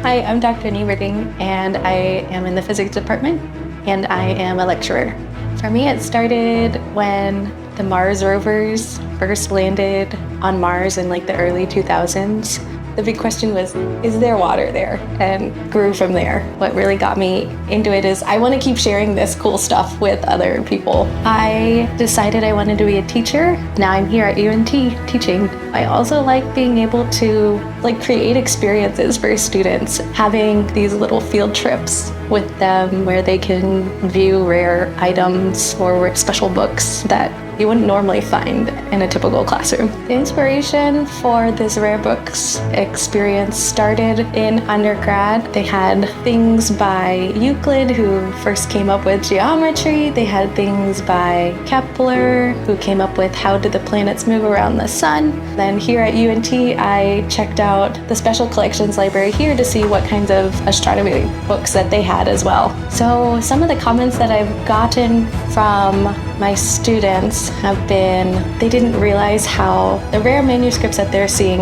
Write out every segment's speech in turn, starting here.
Hi, I'm Dr. Nieberding, and I am in the physics department, and I am a lecturer. For me, it started when the Mars rovers first landed on Mars in the early 2000s. The big question was, is there water there? And grew from there. What really got me into it is I want to keep sharing this cool stuff with other people. I decided I wanted to be a teacher. Now I'm here at UNT teaching. I also like being able to create experiences for students, having these little field trips with them where they can view rare items or special books that you wouldn't normally find in a typical classroom. The inspiration for this rare books experience started in undergrad. They had things by Euclid, who first came up with geometry. They had things by Kepler, who came up with how did the planets move around the sun. Then here at UNT, I checked out the special collections library here to see what kinds of astronomy books that they had as well. So some of the comments that I've gotten from my students have been they didn't realize how the rare manuscripts that they're seeing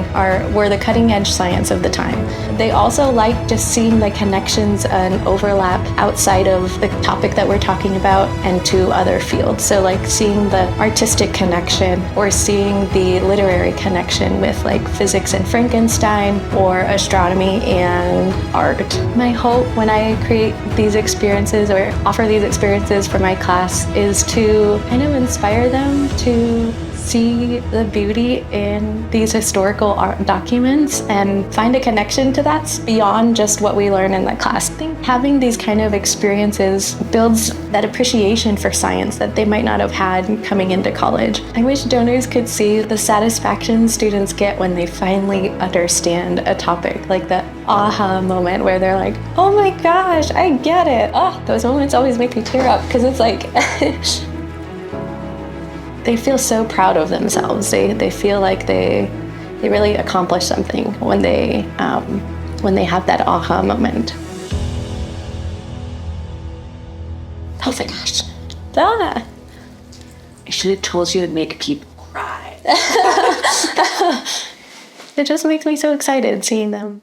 were the cutting edge science of the time. They also like just seeing the connections and overlap outside of the topic that we're talking about and to other fields. So seeing the artistic connection or seeing the literary connection with physics and Frankenstein or astronomy and art. My hope when I create these experiences or offer these experiences for my class is to kind of inspire them to see the beauty in these historical art documents and find a connection to that beyond just what we learn in the class. I think having these kind of experiences builds that appreciation for science that they might not have had coming into college. I wish donors could see the satisfaction students get when they finally understand a topic, the aha moment where they're like, oh my gosh, I get it. Oh, those moments always make me tear up because it's they feel so proud of themselves. They feel like they really accomplished something when they have that aha moment. Oh my gosh. Ah. I should have told you it'd make people cry. It just makes me so excited seeing them.